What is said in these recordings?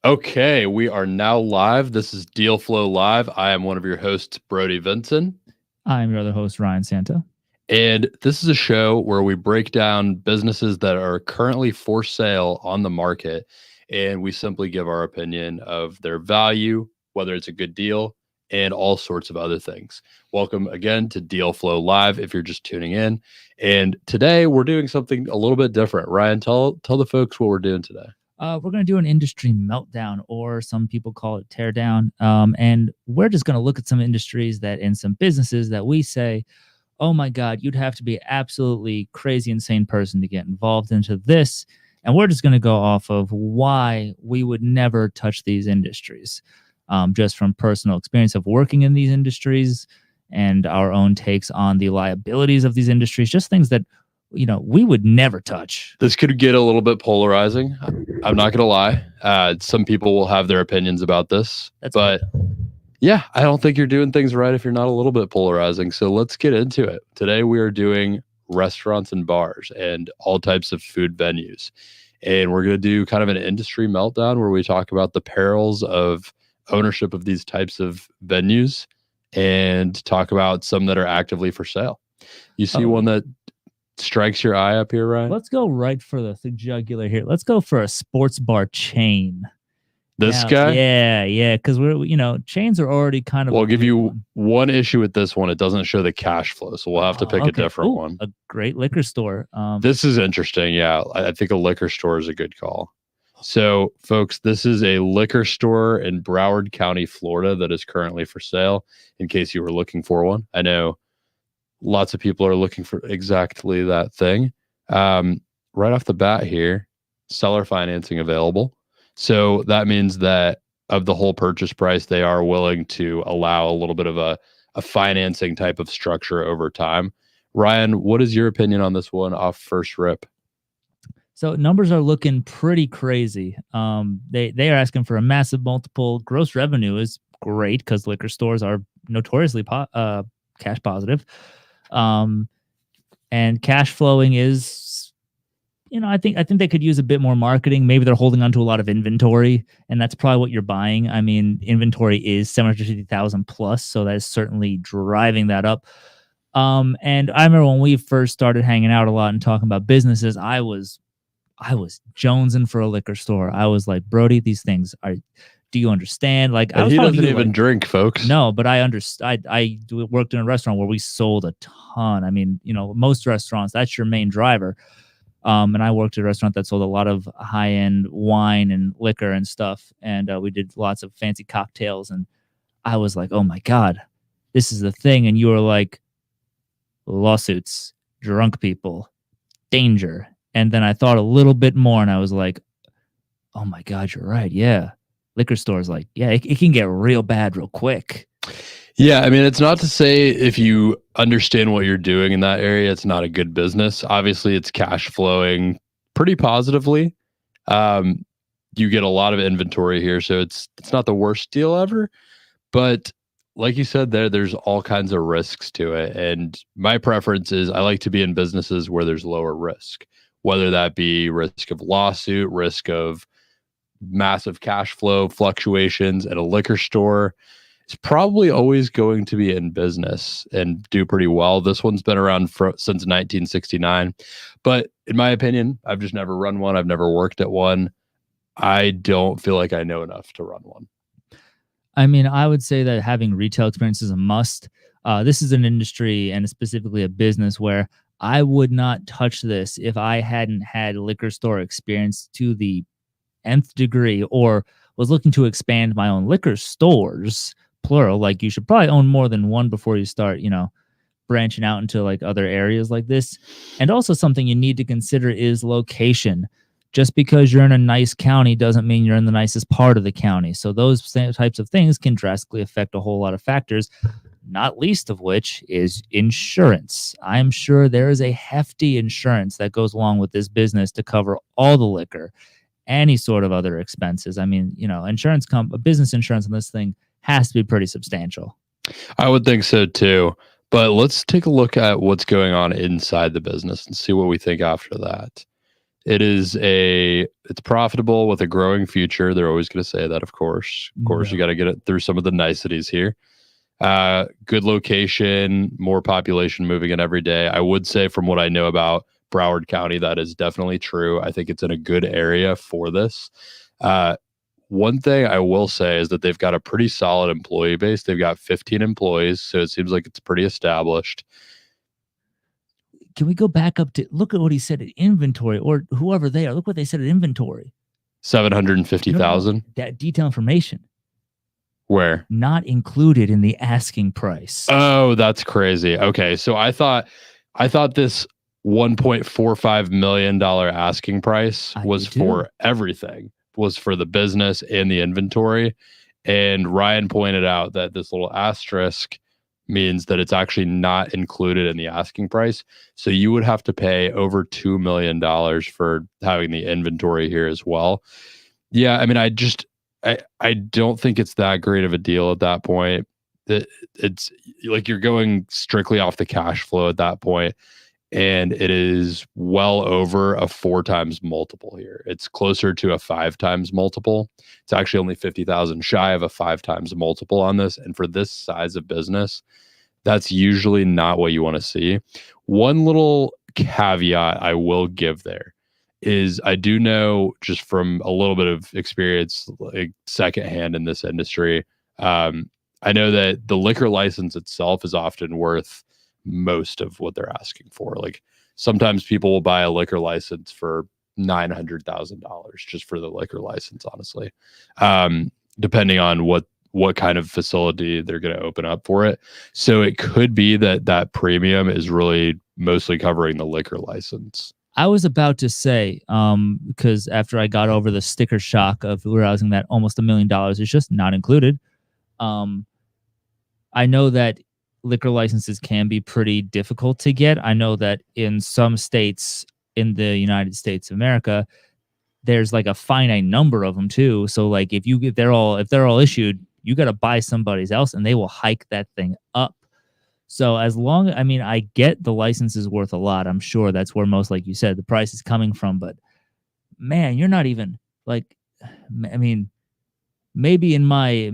Okay, we are now live. This is Deal Flow Live. I am one of your hosts, Brody Vinson. I'm your other host, Ryan Santa. And this is a show where we break down businesses that are currently for sale on the market. And we simply give our opinion of their value, whether it's a good deal, and all sorts of other things. Welcome again to Deal Flow Live if you're just tuning in. And today we're doing something a little bit different. Ryan, tell the folks what we're doing today. We're going to do an industry meltdown, or some people call it tear down. And we're just going to look at some industries that and some businesses that we say, oh my God, you'd have to be absolutely crazy, insane person to get involved into this. And we're just going to go off of why we would never touch these industries, just from personal experience of working in these industries and our own takes on the liabilities of these industries, just things that we would never touch. This could get a little bit polarizing. I'm not going to lie. Some people will have their opinions about this, but yeah, I don't think you're doing things right if you're not a little bit polarizing. So let's get into it. Today we are doing restaurants and bars and all types of food venues. And we're going to do kind of an industry meltdown where we talk about the perils of ownership of these types of venues and talk about some that are actively for sale. You see one that strikes your eye up here, Ryan? Let's go right for the jugular here. Let's go for a sports bar chain. This guy? Yeah, because chains are already kind of. Well, I'll give you one issue with this one. It doesn't show the cash flow, so we'll have to pick a different one. A great liquor store. This is interesting. Yeah, I think a liquor store is a good call. So, folks, this is a liquor store in Broward County, Florida, that is currently for sale, in case you were looking for one. I know lots of people are looking for exactly that thing. Right off the bat here, seller financing available. So that means that of the whole purchase price, they are willing to allow a little bit of a financing type of structure over time. Ryan, what is your opinion on this one off first rip? So numbers are looking pretty crazy. They are asking for a massive multiple. Gross revenue is great because liquor stores are notoriously cash positive. And cash flowing is, I think they could use a bit more marketing. Maybe they're holding on to a lot of inventory, and that's probably what you're buying. I mean, inventory is 750,000 plus, so that is certainly driving that up. And I remember when we first started hanging out a lot and talking about businesses, I was jonesing for a liquor store. I was like, Brody, these things are. Do you understand? Like, he doesn't even drink, folks. No, but I understand. I worked in a restaurant where we sold a ton. I mean, most restaurants, that's your main driver. And I worked at a restaurant that sold a lot of high-end wine and liquor and stuff. And we did lots of fancy cocktails. And I was like, oh my God, this is the thing. And you were like, lawsuits, drunk people, danger. And then I thought a little bit more and I was like, oh my God, you're right. Yeah. Liquor stores, like, yeah, it can get real bad real quick. Yeah, I mean, it's not to say if you understand what you're doing in that area, it's not a good business. Obviously, it's cash flowing pretty positively. You get a lot of inventory here, so it's not the worst deal ever. But like you said, there's all kinds of risks to it. And my preference is I like to be in businesses where there's lower risk, whether that be risk of lawsuit, risk of massive cash flow fluctuations. At a liquor store, it's probably always going to be in business and do pretty well. This one's been around since 1969. But in my opinion, I've just never run one. I've never worked at one. I don't feel like I know enough to run one. I mean, I would say that having retail experience is a must. This is an industry and specifically a business where I would not touch this if I hadn't had liquor store experience to the nth degree, or was looking to expand my own liquor stores, plural. Like, you should probably own more than one before you start, branching out into like other areas like this. And also something you need to consider is location. Just because you're in a nice county doesn't mean you're in the nicest part of the county. So those types of things can drastically affect a whole lot of factors, not least of which is insurance. I'm sure there is a hefty insurance that goes along with this business to cover all the liquor, any sort of other expenses. I mean, business insurance on this thing has to be pretty substantial. I would think so too. But let's take a look at what's going on inside the business and see what we think after that. It's profitable with a growing future. They're always going to say that, of course. Of course, you Yeah. got to get it through some of the niceties here. Good location, more population moving in every day. I would say, from what I know about Broward County, that is definitely true. I think it's in a good area for this. One thing I will say is that they've got a pretty solid employee base. They've got 15 employees, so it seems like it's pretty established. Can we go back up to look at what he said at inventory, or whoever they are? Look what they said at inventory. 750,000. That detail information Where? not included in the asking price. Oh, that's crazy. Okay, so I thought this $1.45 million asking price was for everything, was for the business and the inventory. And Ryan pointed out that this little asterisk means that it's actually not included in the asking price. So you would have to pay over $2 million for having the inventory here as well. Yeah, I mean, I don't think it's that great of a deal at that point. It's like you're going strictly off the cash flow at that point, and it is well over a 4 times multiple here. It's closer to a 5 times multiple. It's actually only 50,000 shy of a 5 times multiple on this, and for this size of business, that's usually not what you want to see. One little caveat I will give there is I do know, just from a little bit of experience, like secondhand in this industry, I know that the liquor license itself is often worth most of what they're asking for. Like sometimes people will buy a liquor license for $900,000 just for the liquor license, honestly, depending on what kind of facility they're going to open up for it. So it could be that premium is really mostly covering the liquor license. I was about to say, because after I got over the sticker shock of realizing that almost $1 million is just not included, I know that liquor licenses can be pretty difficult to get. I know that in some states in the United States of America, there's like a finite number of them too. So like if they're all issued, you got to buy somebody's else, and they will hike that thing up. So I get the license is worth a lot. I'm sure that's where most, like you said, the price is coming from. But man, you're not even like, I mean, maybe in my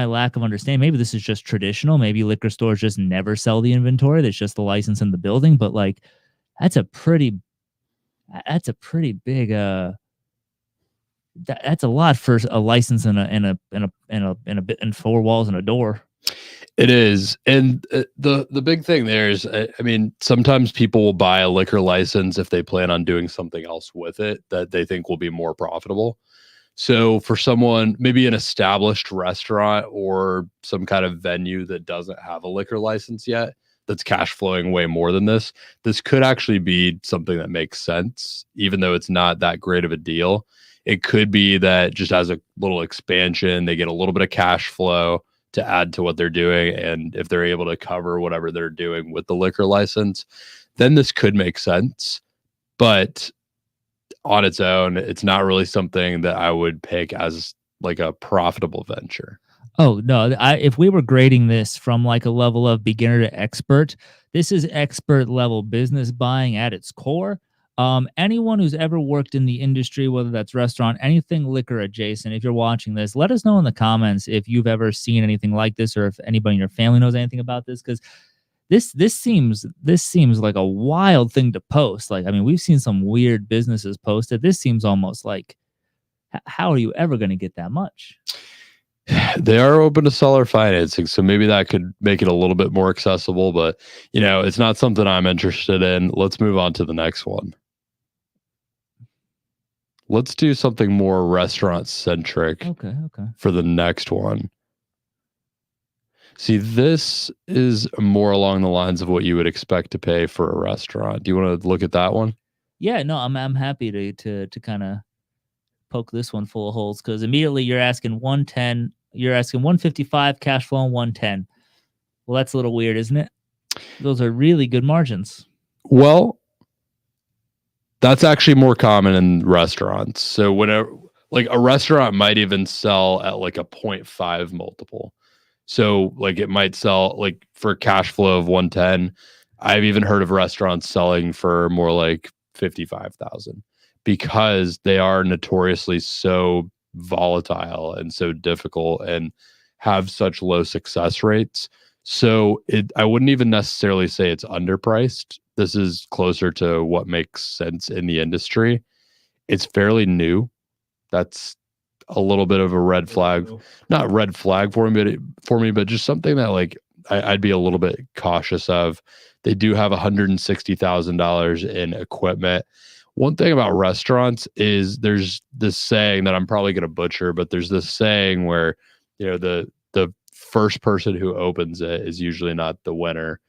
lack of understanding, maybe this is just traditional. Maybe liquor stores just never sell the inventory. There's just the license in the building. But like, that's a pretty big that's a lot for a license in 4 walls and a door. It is. And the big thing there is, I mean, sometimes people will buy a liquor license if they plan on doing something else with it that they think will be more profitable. So for someone, maybe an established restaurant or some kind of venue that doesn't have a liquor license yet, that's cash flowing way more than this could actually be something that makes sense, even though it's not that great of a deal. It could be that just as a little expansion, they get a little bit of cash flow to add to what they're doing. And if they're able to cover whatever they're doing with the liquor license, then this could make sense. But on its own, it's not really something that I would pick as like a profitable venture. Oh no, if we were grading this from like a level of beginner to expert, this is expert level business buying at its core. Anyone who's ever worked in the industry, whether that's restaurant, anything liquor adjacent, if you're watching this, let us know in the comments if you've ever seen anything like this, or if anybody in your family knows anything about this, because this seems like a wild thing to post. Like, I mean, we've seen some weird businesses posted. This seems almost like, how are you ever going to get that much? They are open to seller financing, so maybe that could make it a little bit more accessible, but it's not something I'm interested in. Let's move on to the next one. Let's do something more restaurant centric. Okay. For the next one. See, this is more along the lines of what you would expect to pay for a restaurant. Do you want to look at that one? Yeah, no, I'm happy to kind of poke this one full of holes, because immediately you're asking 110, you're asking 155 cash flow and 110. Well, that's a little weird, isn't it? Those are really good margins. Well, that's actually more common in restaurants. So whenever, like, a restaurant might even sell at like a 0.5 multiple. So like it might sell like for cash flow of 110. I've even heard of restaurants selling for more like 55,000. because they are notoriously so volatile and so difficult and have such low success rates. So I wouldn't even necessarily say it's underpriced. This is closer to what makes sense in the industry. It's fairly new. That's a little bit of a red flag, not red flag for me, but just something that like I'd be a little bit cautious of. They do have $160,000 in equipment. One thing about restaurants is there's this saying that I'm probably going to butcher, but there's this saying where, the first person who opens it is usually not the winner.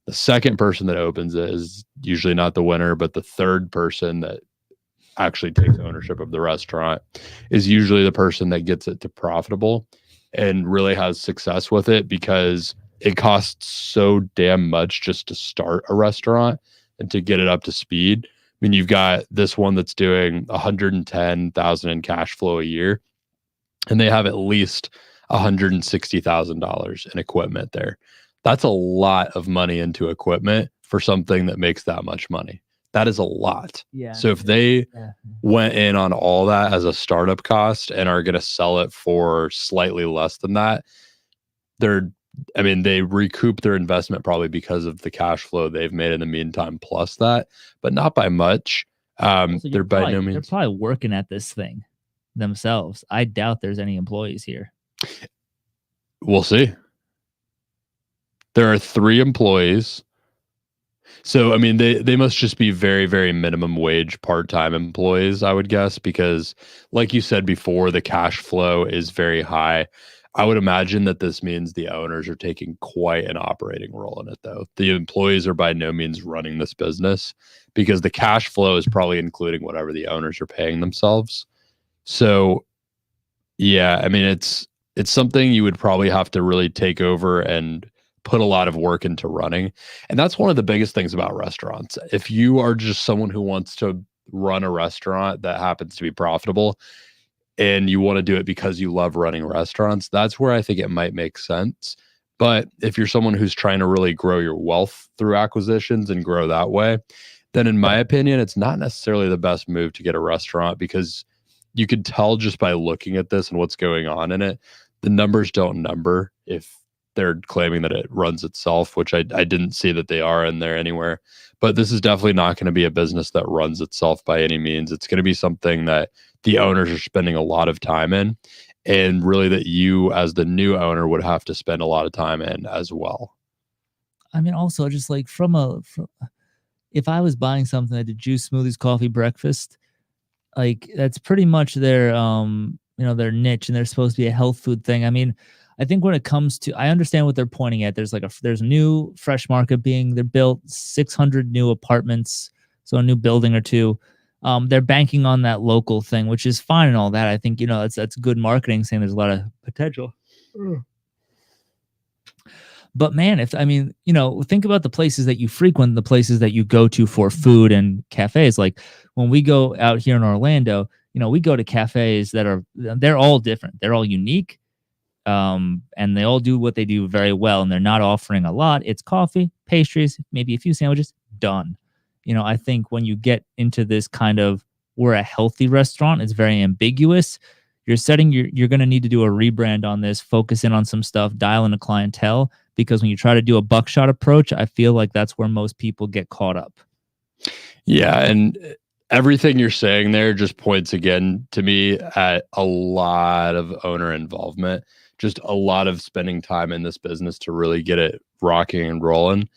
The second person that opens it is usually not the winner, but the third person that actually takes ownership of the restaurant is usually the person that gets it to profitable and really has success with it, because it costs so damn much just to start a restaurant and to get it up to speed. I mean, you've got this one that's doing 110,000 in cash flow a year, and they have at least $160,000 in equipment there. That's a lot of money into equipment for something that makes that much money. That is a lot. Yeah. So if they went in on all that as a startup cost and are going to sell it for slightly less than that, they recoup their investment probably because of the cash flow they've made in the meantime, plus that, but not by much. They're by no means. They're probably working at this thing themselves. I doubt there's any employees here. We'll see. There are 3 employees. So, I mean, they must just be very, very minimum wage part-time employees, I would guess, because like you said before, the cash flow is very high. I would imagine that this means the owners are taking quite an operating role in it, though. The employees are by no means running this business, because the cash flow is probably including whatever the owners are paying themselves. So, yeah, I mean, it's something you would probably have to really take over and put a lot of work into running. And that's one of the biggest things about restaurants. If you are just someone who wants to run a restaurant that happens to be profitable and you want to do it because you love running restaurants, that's where I think it might make sense. But if you're someone who's trying to really grow your wealth through acquisitions and grow that way, then in my opinion, it's not necessarily the best move to get a restaurant, because you could tell just by looking at this and what's going on in it, the numbers don't number if they're claiming that it runs itself, which I didn't see that they are in there anywhere. But this is definitely not going to be a business that runs itself by any means. It's going to be something that the owners are spending a lot of time in, and really that you as the new owner would have to spend a lot of time in as well. I mean, also just like if I was buying something that did juice, smoothies, coffee, breakfast, like that's pretty much their their niche, and they're supposed to be a health food thing. I mean, I think when it comes to, I understand what they're pointing at. There's there's a new fresh market they're built, 600 new apartments, so a new building or two. They're banking on that local thing, which is fine and all that. I think, that's good marketing, saying there's a lot of potential. But man, think about the places that you frequent, the places that you go to for food and cafes. Like when we go out here in Orlando, we go to cafes they're all different. They're all unique. And they all do what they do very well, and they're not offering a lot. It's coffee, pastries, maybe a few sandwiches, done. I think when you get into this kind of, we're a healthy restaurant, it's very ambiguous. You're going to need to do a rebrand on this, focus in on some stuff, dial in a clientele, because when you try to do a buckshot approach, I feel like that's where most people get caught up. Yeah. And everything you're saying there just points again to me at a lot of owner involvement, just a lot of spending time in this business to really get it rocking and rolling.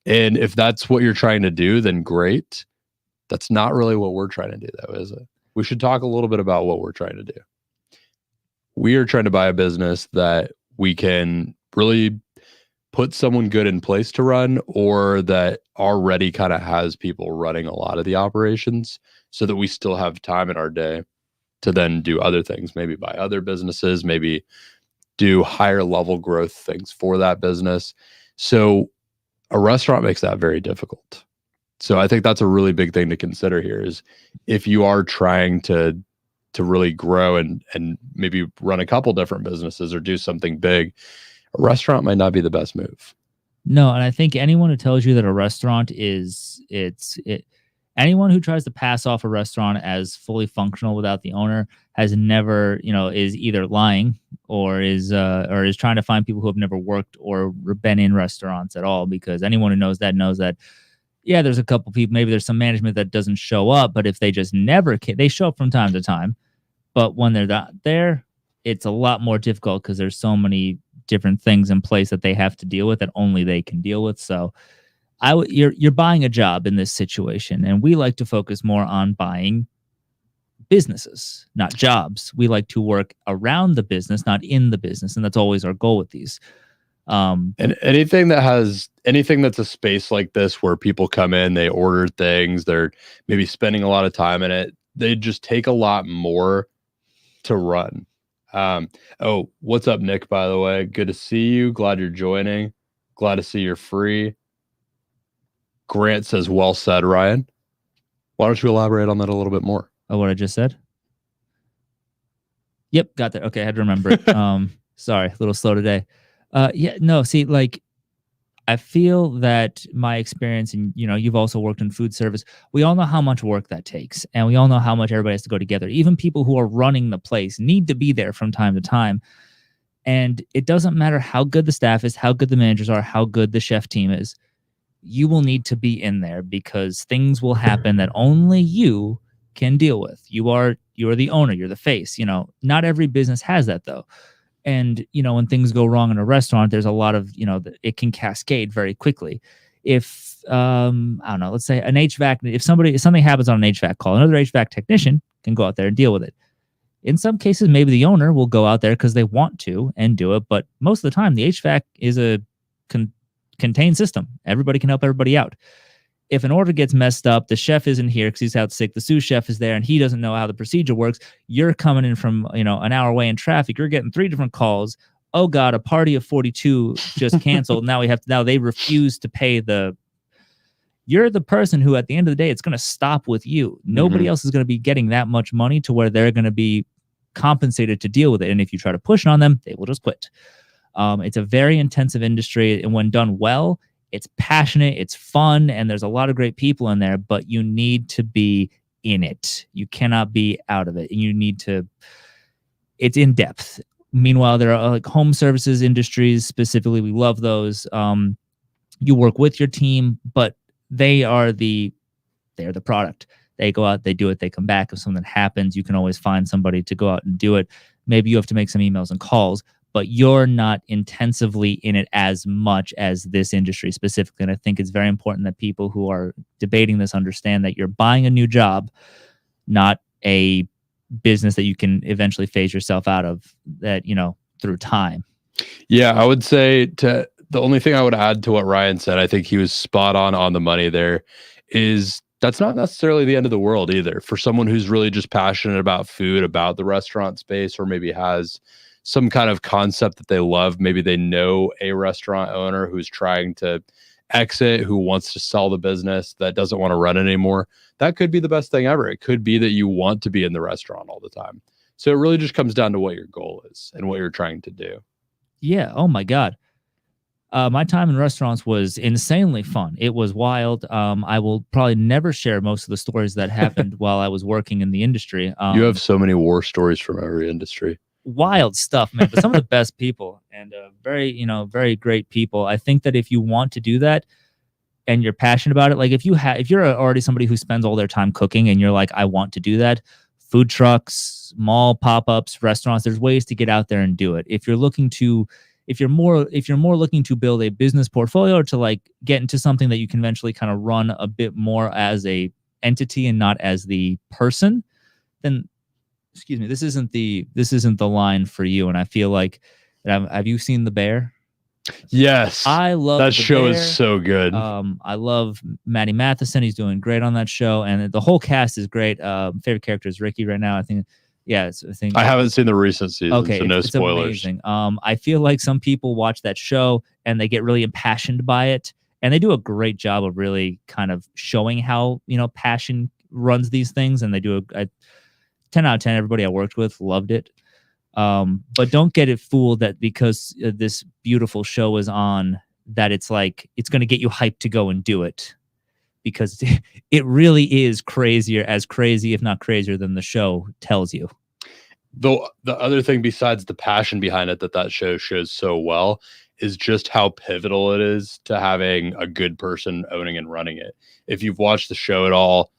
And if that's what you're trying to do, then great. That's not really what we're trying to do, though, is it? We should talk a little bit about what we're trying to do. We are trying to buy a business that we can really put someone good in place to run, or that already kind of has people running a lot of the operations, so that we still have time in our day to then do other things, maybe buy other businesses, maybe do higher level growth things for that business. So a restaurant makes that very difficult. So I think that's a really big thing to consider here, is if you are trying to really grow and maybe run a couple different businesses or do something big, a restaurant might not be the best move. No, and I think anyone who tells you that a restaurant Anyone who tries to pass off a restaurant as fully functional without the owner has never, is either lying or is trying to find people who have never worked or been in restaurants at all. Because anyone who knows that, yeah, there's a couple people, maybe there's some management that doesn't show up, but if they just never can, they show up from time to time. But when they're not there, it's a lot more difficult because there's so many different things in place that they have to deal with that only they can deal with. So you're buying a job in this situation, and we like to focus more on buying businesses, not jobs. We like to work around the business, not in the business, and that's always our goal with these. And anything that's a space like this where people come in, they order things, they're maybe spending a lot of time in it, they just take a lot more to run. Oh, what's up, Nick, by the way? Good to see you. Glad you're joining. Glad to see you're free. Grant says, well said, Ryan. Why don't you elaborate on that a little bit more? Oh, what I just said? Yep, got that. Okay, I had to remember it. Sorry, a little slow today. Yeah, no, see, like, I feel that my experience, and you've also worked in food service, we all know how much work that takes, and we all know how much everybody has to go together. Even people who are running the place need to be there from time to time. And it doesn't matter how good the staff is, how good the managers are, how good the chef team is. You will need to be in there because things will happen that only you can deal with. You're the owner, you're the face. Not every business has that though. And when things go wrong in a restaurant, there's a lot of it can cascade very quickly. If I don't know, let's say an HVAC, if something happens on an HVAC call, another HVAC technician can go out there and deal with it. In some cases, maybe the owner will go out there because they want to and do it, but most of the time, the HVAC is a contained system. Everybody can help everybody out. If an order gets messed up, the chef isn't here because he's out sick. The sous chef is there and he doesn't know how the procedure works. You're coming in from an hour away in traffic. You're getting 3 different calls. Oh God, a party of 42 just canceled. Now they refuse to pay You're the person who, at the end of the day, it's going to stop with you. Nobody else is going to be getting that much money to where they're going to be compensated to deal with it. And if you try to push it on them, they will just quit. It's a very intensive industry, and when done well, it's passionate, it's fun, and there's a lot of great people in there, but you need to be in it. You cannot be out of it. And it's in depth. Meanwhile, there are like home services industries specifically. We love those. You work with your team, but they're the product. They go out, they do it, they come back. If something happens, you can always find somebody to go out and do it. Maybe you have to make some emails and calls, but you're not intensively in it as much as this industry specifically. And I think it's very important that people who are debating this understand that you're buying a new job, not a business that you can eventually phase yourself out of through time. Yeah, I would say the only thing I would add to what Ryan said, I think he was spot on the money there, is that's not necessarily the end of the world either. For someone who's really just passionate about food, about the restaurant space, or maybe has some kind of concept that they love. Maybe they know a restaurant owner who's trying to exit, who wants to sell the business, that doesn't want to run it anymore. That could be the best thing ever. It could be that you want to be in the restaurant all the time. So it really just comes down to what your goal is and what you're trying to do. Yeah. Oh my God. My time in restaurants was insanely fun. It was wild. I will probably never share most of the stories that happened while I was working in the industry. You have so many war stories from every industry. Wild stuff, man. But some of the best people and very great people. I think that if you want to do that and you're passionate about it, like if you're already somebody who spends all their time cooking and you're like, I want to do that, food trucks, mall pop-ups, restaurants, there's ways to get out there and do it. If you're more looking to build a business portfolio or to like get into something that you can eventually kind of run a bit more as a entity and not as the person, then excuse me, this isn't the line for you. And I feel like, have you seen The Bear? Yes, I love that show. Is so good. I love Matty Matheson. He's doing great on that show, and the whole cast is great. Favorite character is Ricky right now. I think. Yeah, I haven't seen the recent season, okay, so no it's spoilers. Amazing. I feel like some people watch that show and they get really impassioned by it, and they do a great job of really kind of showing how passion runs these things. And they do a 10 out of 10. Everybody I worked with loved it. But don't get it fooled that because this beautiful show is on, that it's like it's going to get you hyped to go and do it. because it really is crazy, if not crazier than the show tells you. The other thing besides the passion behind it that show shows so well is just how pivotal it is to having a good person owning and running it. If you've watched the show at all,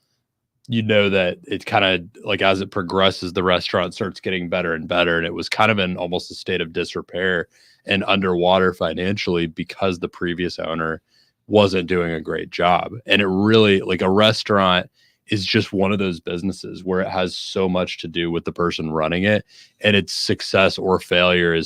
you know that it's kind of like as it progresses, the restaurant starts getting better and better. And it was kind of in almost a state of disrepair and underwater financially because the previous owner wasn't doing a great job. And it really, like, a restaurant is just one of those businesses where it has so much to do with the person running it, and its success or failure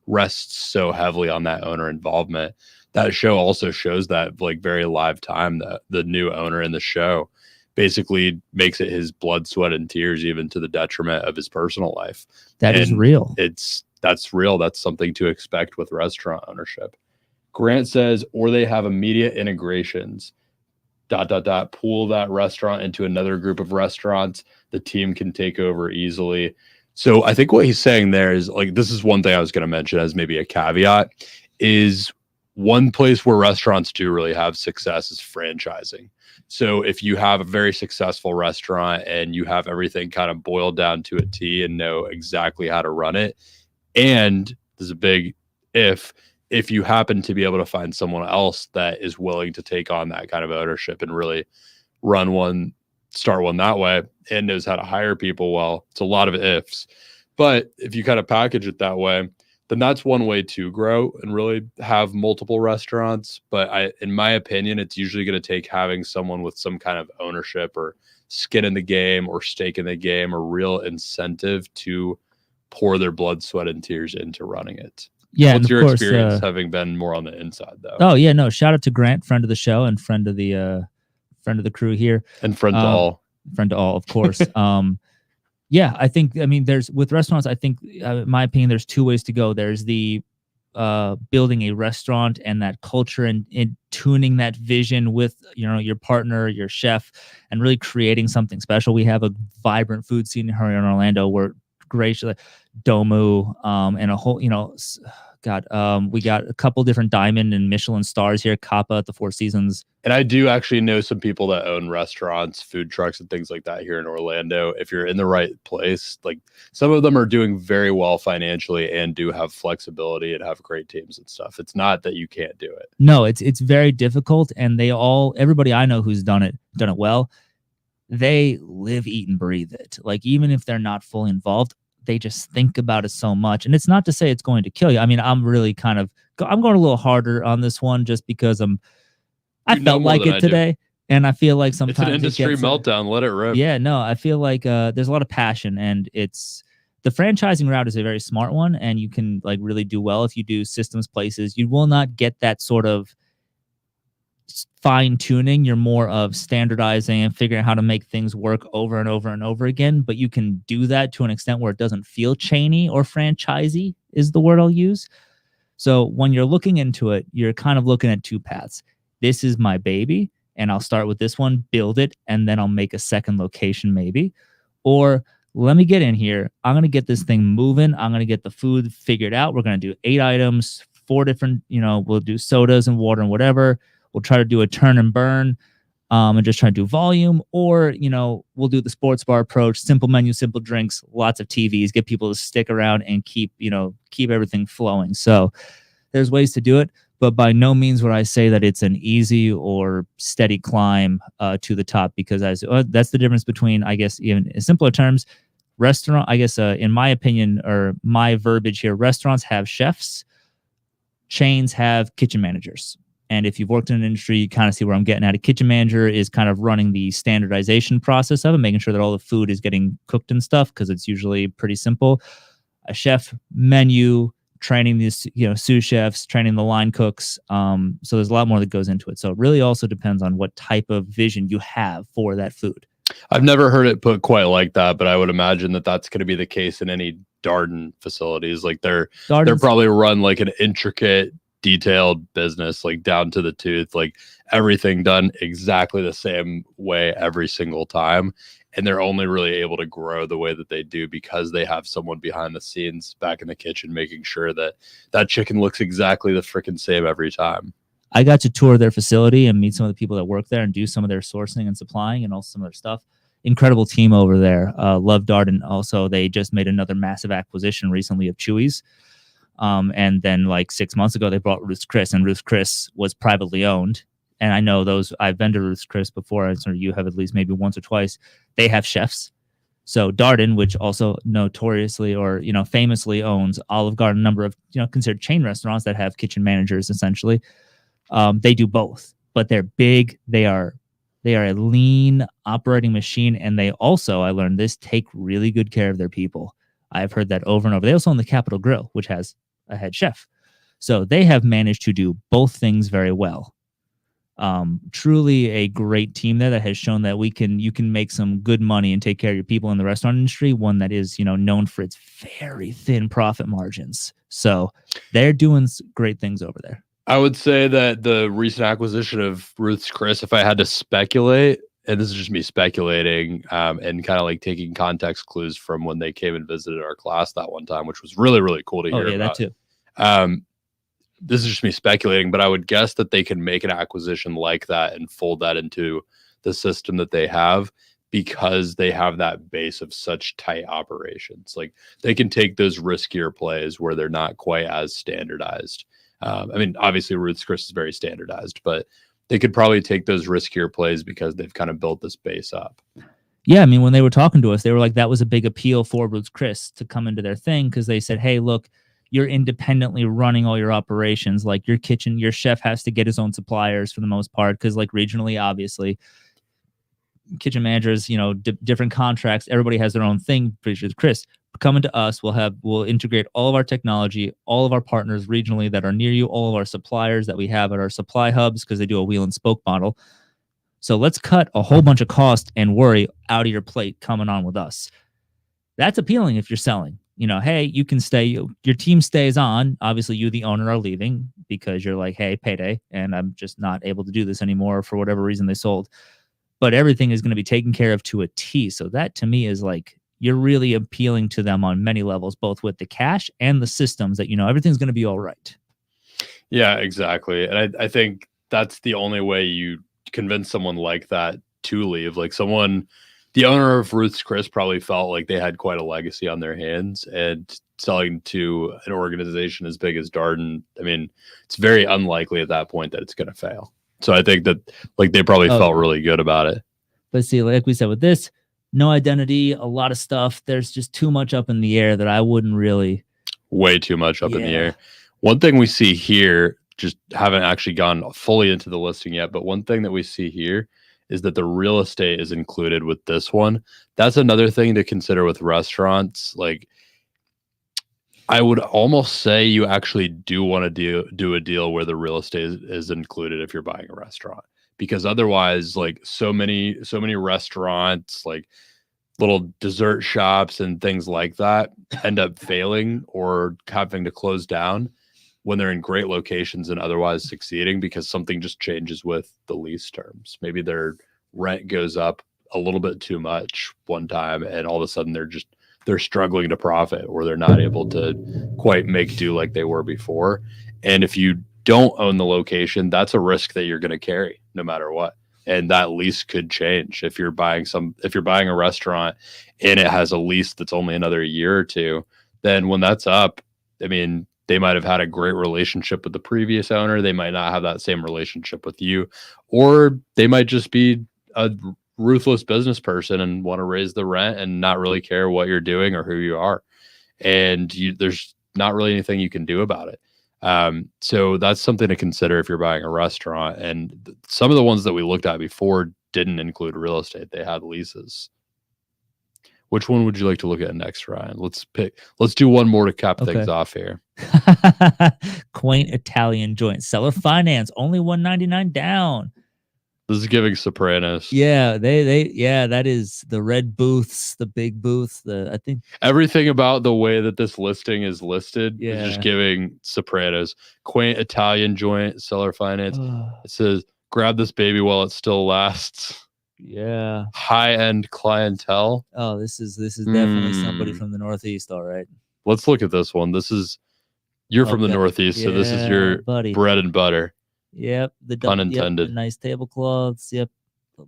rests so heavily on that owner involvement. That show also shows that, like, very live time, that the new owner in the show basically makes it his blood, sweat, and tears, even to the detriment of his personal life. That is real. That's real. That's something to expect with restaurant ownership. Grant says, or they have immediate integrations, ... pool that restaurant into another group of restaurants. The team can take over easily. So I think what he's saying there is, like, this is one thing I was going to mention as maybe a caveat, is one place where restaurants do really have success is franchising. So if you have a very successful restaurant and you have everything kind of boiled down to a T and know exactly how to run it, and there's a big if you happen to be able to find someone else that is willing to take on that kind of ownership and really start one that way, and knows how to hire people well, it's a lot of ifs. But if you kind of package it that way, then that's one way to grow and really have multiple restaurants. But in my opinion, it's usually going to take having someone with some kind of ownership or skin in the game or stake in the game or real incentive to pour their blood, sweat, and tears into running it. Yeah. What's your experience having been more on the inside, though? Oh yeah, no. Shout out to Grant, friend of the show and friend of the crew here, and friend to all, of course. Yeah, I think, there's, with restaurants, I think, in my opinion, there's two ways to go. There's the building a restaurant and that culture and tuning that vision with, your partner, your chef, and really creating something special. We have a vibrant food scene here in Orlando. We're great, Domu, and a whole, we got a couple different diamond and Michelin stars here, Kappa at the Four Seasons. And I do actually know some people that own restaurants, food trucks, and things like that here in Orlando. If you're in the right place, like, some of them are doing very well financially and do have flexibility and have great teams and stuff. It's not that you can't do it. No, it's very difficult. And everybody I know who's done it well, they live, eat, and breathe it. Like, even if they're not fully involved, they just think about it so much. And it's not to say it's going to kill you. I'm really I'm going a little harder on this one just because I felt like it today. And I feel like sometimes it's an industry meltdown. Let it rip. Yeah, no, I feel like there's a lot of passion, and the franchising route is a very smart one, and you can, like, really do well if you do systems places. You will not get that sort of fine tuning. You're more of standardizing and figuring out how to make things work over and over and over again. But you can do that to an extent where it doesn't feel chainy or franchisey is the word I'll use. So when you're looking into it, you're kind of looking at two paths. This is my baby, and I'll start with this one, build it, and then I'll make a second location maybe. Or let me get in here. I'm going to get this thing moving. I'm going to get the food figured out. We're going to do 8 items, 4 different, we'll do sodas and water and whatever. We'll try to do a turn and burn, and just try to do volume. Or, we'll do the sports bar approach, simple menu, simple drinks, lots of TVs, get people to stick around and keep everything flowing. So there's ways to do it, but by no means would I say that it's an easy or steady climb to the top, because that's the difference between, I guess, even in simpler terms, restaurant, I guess, in my opinion, or my verbiage here, restaurants have chefs, chains have kitchen managers. And if you've worked in an industry, you kind of see where I'm getting at. A kitchen manager is kind of running the standardization process of it, making sure that all the food is getting cooked and stuff, because it's usually pretty simple. A chef, menu, training these, sous chefs, training the line cooks. So there's a lot more that goes into it. So it really also depends on what type of vision you have for that food. I've never heard it put quite like that, but I would imagine that that's going to be the case in any Darden facilities. Like, they're probably run like an intricate, detailed business, like down to the tooth, like everything done exactly the same way every single time. And they're only really able to grow the way that they do because they have someone behind the scenes back in the kitchen making sure that that chicken looks exactly the freaking same every time. I got to tour their facility and meet some of the people that work there and do some of their sourcing and supplying and also some of their stuff. Incredible team over there. Love Darden. Also, they just made another massive acquisition recently of Chewy's. And then like 6 months ago, they bought Ruth's Chris, and Ruth's Chris was privately owned. And I know those, I've been to Ruth's Chris before, and so you have at least maybe once or twice. They have chefs. So Darden, which also notoriously or, famously owns Olive Garden, a number of, considered chain restaurants that have kitchen managers essentially. They do both, but they're big. They are a lean operating machine. And they also, I learned this, take really good care of their people. I've heard that over and over. They also own the Capitol Grill, which has a head chef. So they have managed to do both things very well. Truly a great team there that has shown that you can make some good money and take care of your people in the restaurant industry, one that is, known for its very thin profit margins. So they're doing great things over there. I would say that the recent acquisition of Ruth's Chris, if I had to speculate, and this is just me speculating, and kind of like taking context clues from when they came and visited our class that one time, which was really, really cool to hear about. That too. This is just me speculating, but I would guess that they can make an acquisition like that and fold that into the system that they have, because they have that base of such tight operations. Like they can take those riskier plays where they're not quite as standardized. I mean, obviously Ruth's Chris is very standardized, but they could probably take those riskier plays because they've kind of built this base up. Yeah, I mean, when they were talking to us, they were like, that was a big appeal for Ruth's Chris to come into their thing, because they said, hey, look, you're independently running all your operations. Like your kitchen, your chef has to get his own suppliers for the most part, because like regionally, obviously, kitchen managers, different contracts, everybody has their own thing. Pretty sure Chris, coming to us, we'll integrate all of our technology, all of our partners regionally that are near you, all of our suppliers that we have at our supply hubs, because they do a wheel and spoke model. So let's cut a whole bunch of cost and worry out of your plate coming on with us. That's appealing if you're selling. Hey, you can stay. Your team stays on. Obviously, you, the owner, are leaving because you're like, hey, payday, and I'm just not able to do this anymore for whatever reason they sold. But everything is going to be taken care of to a T. So that to me is like, you're really appealing to them on many levels, both with the cash and the systems that, everything's going to be all right. Yeah, exactly. And I think that's the only way you convince someone like that to leave. Like the owner of Ruth's Chris probably felt like they had quite a legacy on their hands, and selling to an organization as big as Darden, I mean, it's very unlikely at that point that it's going to fail. So I think that like they probably felt really good about it. But see, like we said with this, no identity, a lot of stuff. There's just too much up in the air that I wouldn't really. Way too much up in the air. One thing we see here, just haven't actually gone fully into the listing yet, but one thing that we see here is that the real estate is included with this one. That's another thing to consider with restaurants. Like, I would almost say you actually do want to do a deal where the real estate is included if you're buying a restaurant, because otherwise, like so many restaurants, like little dessert shops and things like that, end up failing or having to close down when they're in great locations and otherwise succeeding, because something just changes with the lease terms. Maybe their rent goes up a little bit too much one time, and all of a sudden they're struggling to profit, or they're not able to quite make do like they were before. And if you don't own the location, that's a risk that you're going to carry no matter what. And that lease could change. If you're buying a restaurant and it has a lease that's only another year or two, then when that's up, I mean, they might have had a great relationship with the previous owner. They might not have that same relationship with you, or they might just be a ruthless business person and want to raise the rent and not really care what you're doing or who you are. And there's not really anything you can do about it. So that's something to consider if you're buying a restaurant. And some of the ones that we looked at before didn't include real estate. They had leases. Which one would you like to look at next, Ryan? Let's do one more to cap things off here. Quaint Italian joint. Seller finance, only $199 down. This is giving Sopranos. Yeah, that is the red booths, the big booths. I think everything about the way that this listing is listed is just giving Sopranos. Quaint Italian joint, seller finance. It says, grab this baby while it still lasts. Yeah. High-end clientele. Oh, this is definitely somebody from the Northeast, all right. Let's look at this one. You're from the Northeast, so this is your bread and butter. Yep, Pun yep, the intended. nice tablecloths. Yep,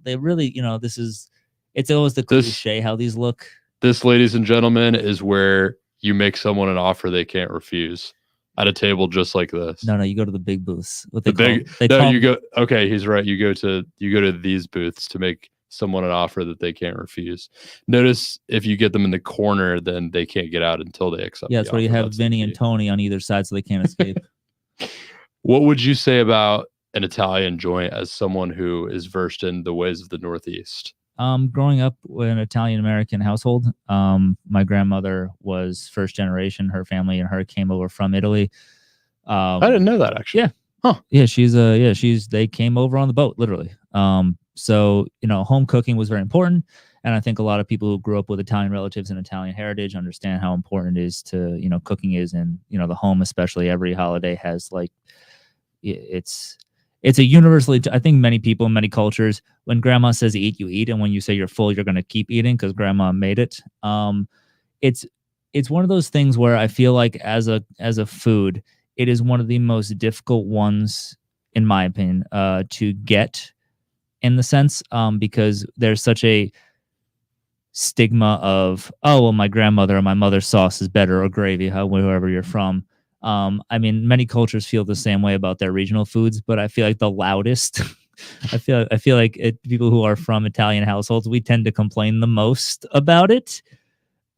they really, it's always the This cliche how these look. this, ladies and gentlemen, is where you make someone an offer they can't refuse at a table just like this. No, you go to the big booths. What The they call big they no, call you 'em- go okay, he's right. You go to these booths to make someone an offer that they can't refuse. Notice if you get them in the corner, then they can't get out until they accept yeah, the that's where you offer. have That's the Vinny key. and Tony on either side so they can't escape. What would you say about an Italian joint as someone who is versed in the ways of the Northeast? Growing up in an Italian American household, my grandmother was first generation. Her family and her came over from Italy. I didn't know that actually. Yeah. Huh. Yeah, they came over on the boat, literally. So home cooking was very important. And I think a lot of people who grew up with Italian relatives and Italian heritage understand how important it is to, cooking is in, the home, especially every holiday has it's a universally, I think many people in many cultures, when grandma says eat, you eat. And when you say you're full, you're going to keep eating because grandma made it. It's, it's one of those things where I feel like as a food, it is one of the most difficult ones, in my opinion, to get in the sense, because there's such a stigma of, oh, well, my grandmother or my mother's sauce is better, or gravy, wherever you're from. I mean, many cultures feel the same way about their regional foods, but I feel like the loudest, I feel like people who are from Italian households, we tend to complain the most about it.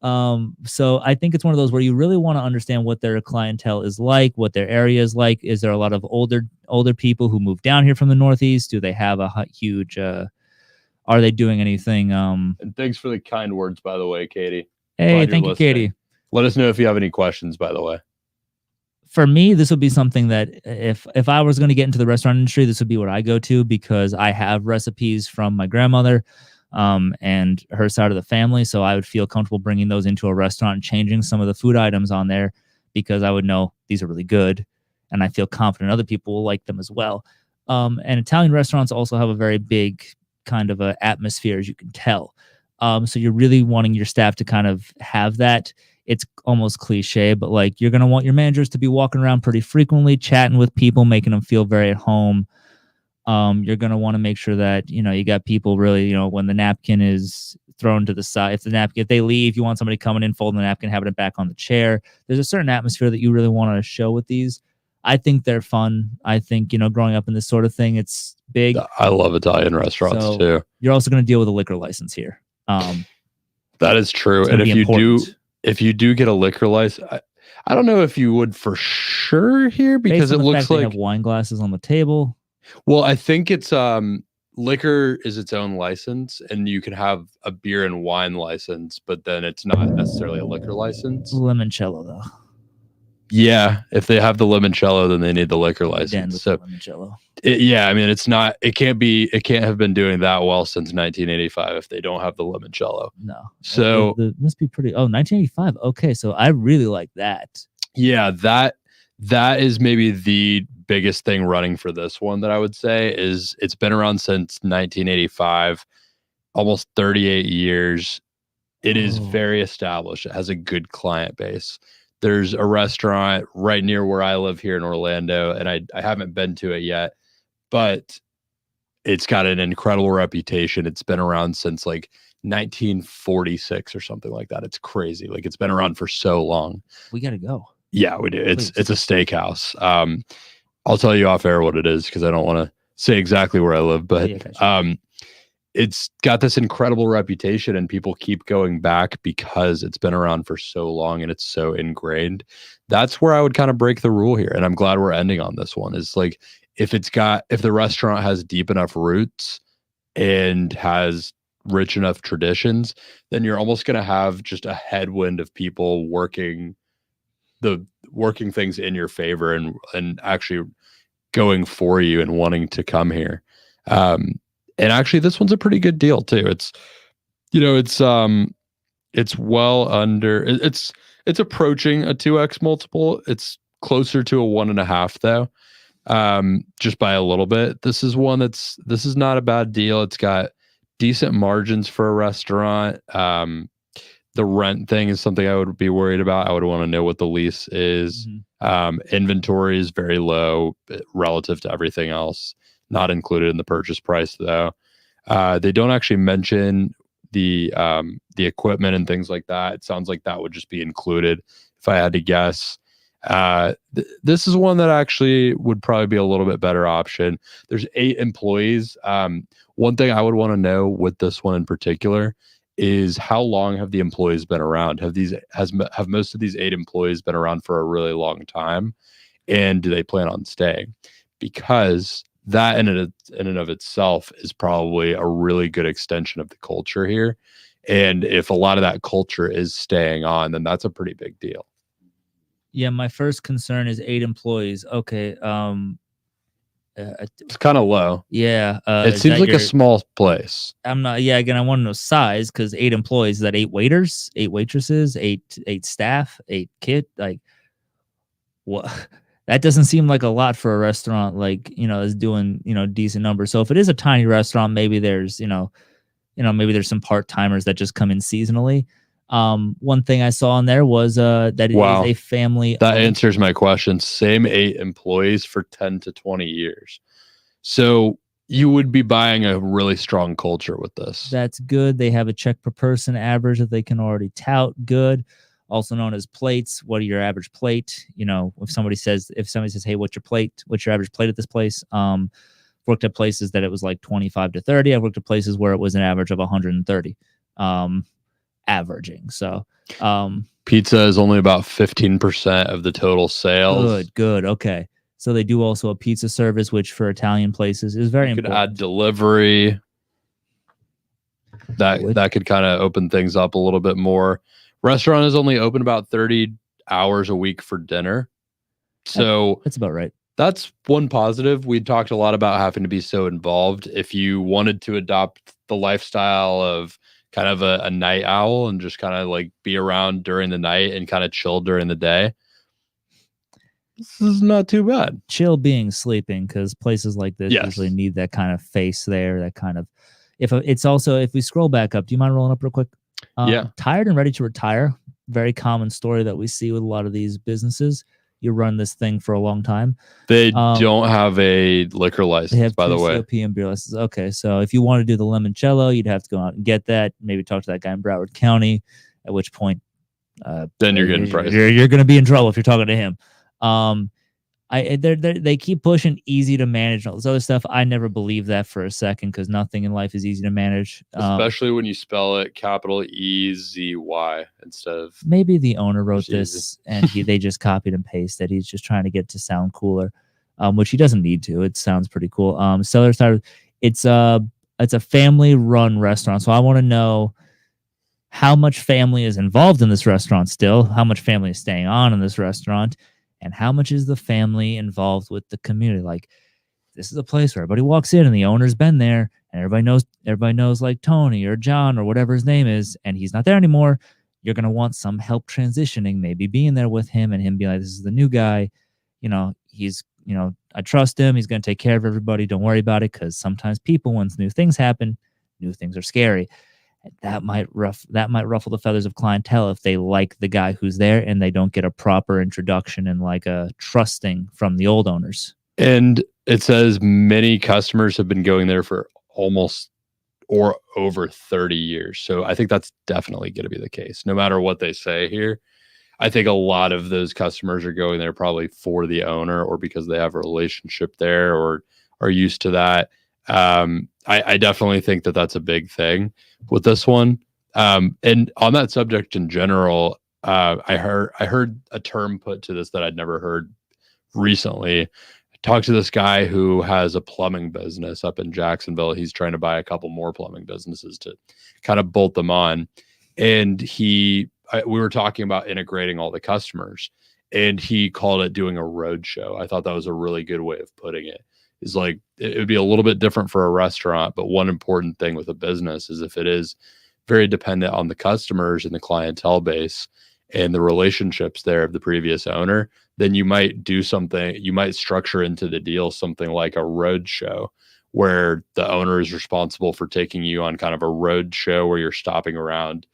So I think it's one of those where you really want to understand what their clientele is like, what their area is like. Is there a lot of older people who moved down here from the Northeast? Do they have a huge are they doing anything? And thanks for the kind words, by the way, Katie. Hey, thank you, Katie. Let us know if you have any questions, by the way. For me, this would be something that if I was going to get into the restaurant industry, this would be what I go to, because I have recipes from my grandmother and her side of the family. So I would feel comfortable bringing those into a restaurant and changing some of the food items on there, because I would know these are really good. And I feel confident other people will like them as well. And Italian restaurants also have a very big kind of a atmosphere, as you can tell. So you're really wanting your staff to kind of have that. It's almost cliche, but like, you're going to want your managers to be walking around pretty frequently, chatting with people, making them feel very at home. You're going to want to make sure that, you got people really, when the napkin is thrown to the side, if they leave, you want somebody coming in, folding the napkin, having it back on the chair. There's a certain atmosphere that you really want to show with these. I think they're fun. I think, growing up in this sort of thing, it's big. I love Italian restaurants too. You're also going to deal with a liquor license here. That is true. And if you do get a liquor license, I don't know if you would for sure here, because it looks like they have wine glasses on the table. Well, I think it's liquor is its own license, and you can have a beer and wine license, but then it's not necessarily a liquor license. Limoncello, though. Yeah, if they have the limoncello, then they need the liquor license. So limoncello. I mean, it's not. It can't have been doing that well since 1985 if they don't have the limoncello. No. So it must be pretty. Oh, 1985. Okay, so I really like that. Yeah, that is maybe the biggest thing running for this one that I would say is it's been around since 1985, almost 38 years. It is very established. It has a good client base. There's a restaurant right near where I live here in Orlando, and I haven't been to it yet, but it's got an incredible reputation. It's been around since like 1946 or something like that. It's crazy. Like, it's been around for so long. We got to go. Yeah, we do. It's a steakhouse. I'll tell you off air what it is, because I don't want to say exactly where I live, but it's got this incredible reputation, and people keep going back because it's been around for so long and it's so ingrained. That's where I would kind of break the rule here, and I'm glad we're ending on this one. Is like, if the restaurant has deep enough roots and has rich enough traditions, then you're almost going to have just a headwind of people working things in your favor and actually going for you and wanting to come here. And actually, this one's a pretty good deal too. It's well under, it's approaching a 2x multiple. It's closer to a 1.5 though, just by a little bit. This is not a bad deal. It's got decent margins for a restaurant. The rent thing is something I would be worried about. I would want to know what the lease is. Inventory is very low relative to everything else, not included in the purchase price though. They don't actually mention the equipment and things like that. It sounds like that would just be included if I had to guess. This is one that actually would probably be a little bit better option. There's 8 employees. One thing I would want to know with this one in particular is how long have the employees been around? Have most of these 8 employees been around for a really long time, and do they plan on staying? Because that in and of itself is probably a really good extension of the culture here. And if a lot of that culture is staying on, then that's a pretty big deal. Yeah, my first concern is 8 employees. Okay. It's kind of low. Yeah. It seems like a small place. I'm not. Yeah. Again, I want to know size because 8 employees. Is that 8 waiters, 8 waitresses, eight staff, 8 kid? Like, what? That doesn't seem like a lot for a restaurant. Like, is doing decent numbers. So if it is a tiny restaurant, maybe there's maybe there's some part timers that just come in seasonally. One thing I saw in there was that it is a family. That answers my question. Same 8 employees for 10 to 20 years. So you would be buying a really strong culture with this. That's good. They have a check per person average that they can already tout. Good. Also known as plates. What are your average plate? If somebody says, hey, what's your plate? What's your average plate at this place? Worked at places that it was like 25 to 30. I've worked at places where it was an average of 130. Averaging. So pizza is only about 15% of the total sales. Good. Okay. So they do also a pizza service, which for Italian places is very important. You could add delivery. That could kind of open things up a little bit more. Restaurant is only open about 30 hours a week for dinner. So that's about right. That's one positive. We talked a lot about having to be so involved. If you wanted to adopt the lifestyle of kind of a night owl and just kind of like be around during the night and kind of chill during the day, this is not too bad. Chill being sleeping, because places like this usually need that kind of face there, that kind of, if we scroll back up, do you mind rolling up real quick? Tired and ready to retire. Very common story that we see with a lot of these businesses. You run this thing for a long time. They don't have a liquor license, by the way. COP and beer license. Okay, so if you want to do the limoncello, you'd have to go out and get that. Maybe talk to that guy in Broward County. At which point, then you're getting priced. You're going to be in trouble if you're talking to him. They keep pushing easy to manage and all this other stuff. I never believe that for a second, because nothing in life is easy to manage. Especially when you spell it capital EZY instead of. Maybe the owner wrote this and they just copied and pasted. He's just trying to get to sound cooler, which he doesn't need to. It sounds pretty cool. Cellar Starter. It's a family run restaurant, so I want to know how much family is involved in this restaurant still, how much family is staying on in this restaurant, and how much is the family involved with the community. Like, this is a place where everybody walks in and the owner's been there and everybody knows like Tony or John or whatever his name is, and he's not there anymore. You're going to want some help transitioning, maybe being there with him and him being like, this is the new guy. I trust him. He's going to take care of everybody. Don't worry about it. Because sometimes people, once new things happen, new things are scary. That might ruffle the feathers of clientele if they like the guy who's there and they don't get a proper introduction and like a trusting from the old owners. And it says many customers have been going there for almost or over 30 years. So I think that's definitely going to be the case. No matter what they say here, I think a lot of those customers are going there probably for the owner or because they have a relationship there or are used to that. I definitely think that that's a big thing with this one. And on that subject in general, I heard a term put to this that I'd never heard recently. I talked to this guy who has a plumbing business up in Jacksonville. He's trying to buy a couple more plumbing businesses to kind of bolt them on. And we were talking about integrating all the customers, and he called it doing a road show. I thought that was a really good way of putting it. Is like, it would be a little bit different for a restaurant, but one important thing with a business is if it is very dependent on the customers and the clientele base and the relationships there of the previous owner, then you might do something, you might structure into the deal something like a road show where the owner is responsible for taking you on kind of a road show where you're stopping around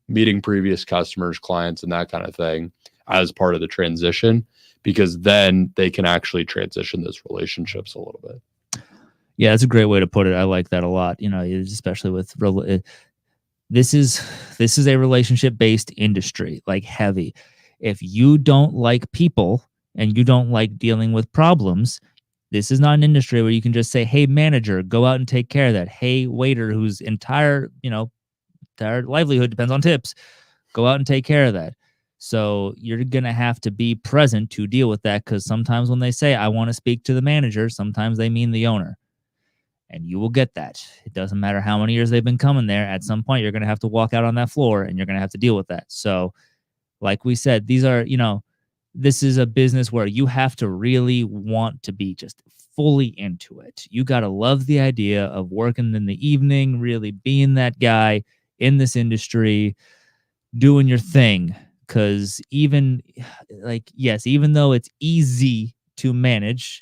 meeting previous customers, clients, and that kind of thing as part of the transition, because then they can actually transition those relationships a little bit. Yeah, that's a great way to put it. I like that a lot. Especially with this is a relationship based industry, like heavy. If you don't like people and you don't like dealing with problems, this is not an industry where you can just say, "Hey, manager, go out and take care of that." "Hey, waiter, whose entire livelihood depends on tips, go out and take care of that." So you're going to have to be present to deal with that, because sometimes when they say, "I want to speak to the manager," sometimes they mean the owner. And you will get that. It doesn't matter how many years they've been coming there. At some point, you're going to have to walk out on that floor and you're going to have to deal with that. So, like we said, this is a business where you have to really want to be just fully into it. You got to love the idea of working in the evening, really being that guy in this industry, doing your thing. Because even even though it's easy to manage,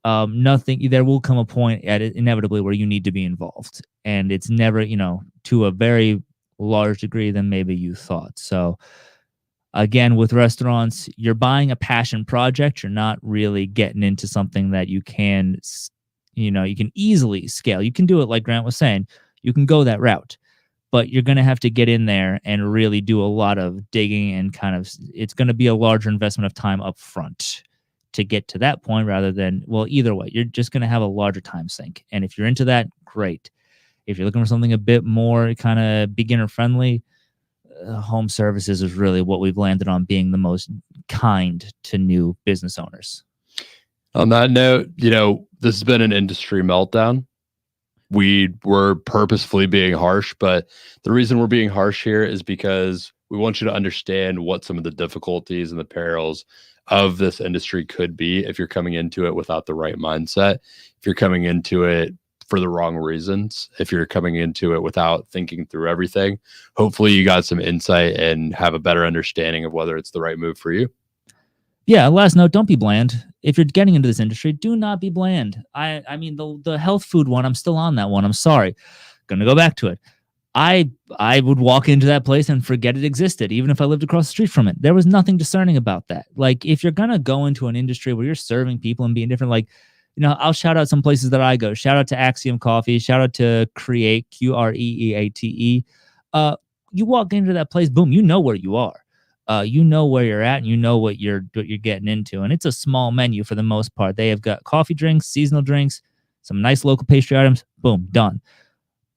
nothing there will come a point at it inevitably where you need to be involved, and it's never to a very large degree than maybe you thought. So again, with restaurants, you're buying a passion project. You're not really getting into something that you can easily scale. You can do it, like Grant was saying, you can go that route, but you're going to have to get in there and really do a lot of digging, and it's going to be a larger investment of time up front to get to that point, rather than, well, either way, you're just going to have a larger time sink. And if you're into that, great. If you're looking for something a bit more kind of beginner friendly, home services is really what we've landed on being the most kind to new business owners. On that note, this has been an industry meltdown. We were purposefully being harsh, but the reason we're being harsh here is because we want you to understand what some of the difficulties and the perils of this industry could be if you're coming into it without the right mindset, if you're coming into it for the wrong reasons, if you're coming into it without thinking through everything. Hopefully you got some insight and have a better understanding of whether it's the right move for you. Yeah, last note, don't be bland. If you're getting into this industry, do not be bland. I mean, the health food one, I'm still on that one. I'm sorry. Gonna go back to it. I would walk into that place and forget it existed, even if I lived across the street from it. There was nothing discerning about that. Like, if you're gonna go into an industry where you're serving people and being different, like, I'll shout out some places that I go. Shout out to Axiom Coffee. Shout out to Create, Create. You walk into that place, boom, you know where you are. You know where you're at, and you know what you're getting into. And it's a small menu for the most part. They have got coffee drinks, seasonal drinks, some nice local pastry items. Boom, done.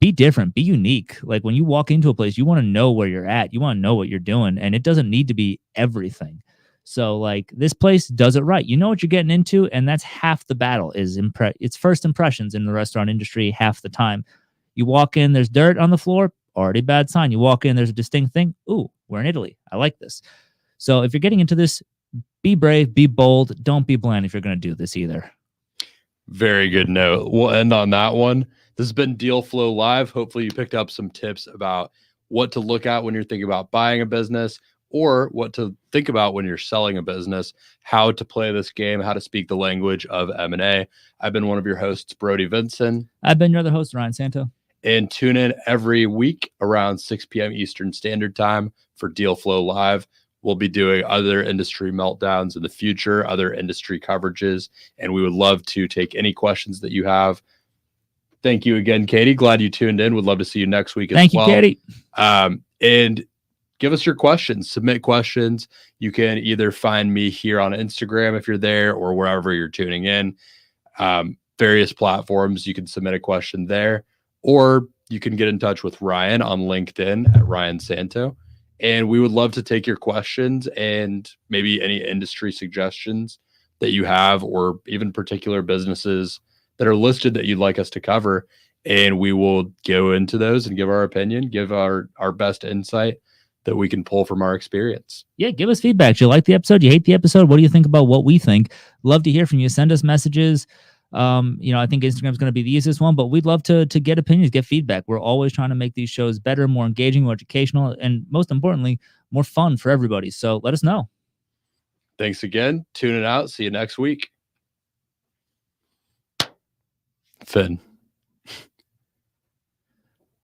Be different, be unique. Like, when you walk into a place, you want to know where you're at. You want to know what you're doing, and it doesn't need to be everything. So, like, this place does it right. You know what you're getting into, and that's half the battle. It's first impressions in the restaurant industry half the time. You walk in, there's dirt on the floor, already bad sign. You walk in, there's a distinct thing. Ooh, we're in Italy. I like this. So if you're getting into this, be brave, be bold. Don't be bland if you're going to do this either. Very good note. We'll end on that one. This has been Deal Flow Live. Hopefully you picked up some tips about what to look at when you're thinking about buying a business, or what to think about when you're selling a business, how to play this game, how to speak the language of M&A. I've been one of your hosts, Brody Vinson. I've been your other host, Ryan Santo. And tune in every week around 6 p.m. Eastern Standard Time for Deal Flow Live. We'll be doing other industry meltdowns in the future, other industry coverages, and we would love to take any questions that you have. Thank you again, Katie. Glad you tuned in. Would love to see you next week as well. Thank you, Katie. And give us your questions. Submit questions. You can either find me here on Instagram if you're there, or wherever you're tuning in. Various platforms, you can submit a question there. Or you can get in touch with Ryan on LinkedIn at Ryan Santo. And we would love to take your questions and maybe any industry suggestions that you have, or even particular businesses that are listed that you'd like us to cover. And we will go into those and give our opinion, give our best insight that we can pull from our experience. Yeah, give us feedback. Do you like the episode? Do you hate the episode? What do you think about what we think? Love to hear from you. Send us messages. I think Instagram is going to be the easiest one, but we'd love to get opinions, get feedback. We're always trying to make these shows better, more engaging, more educational, and most importantly, more fun for everybody. So let us know. Thanks again. Tune it out. See you next week. Finn.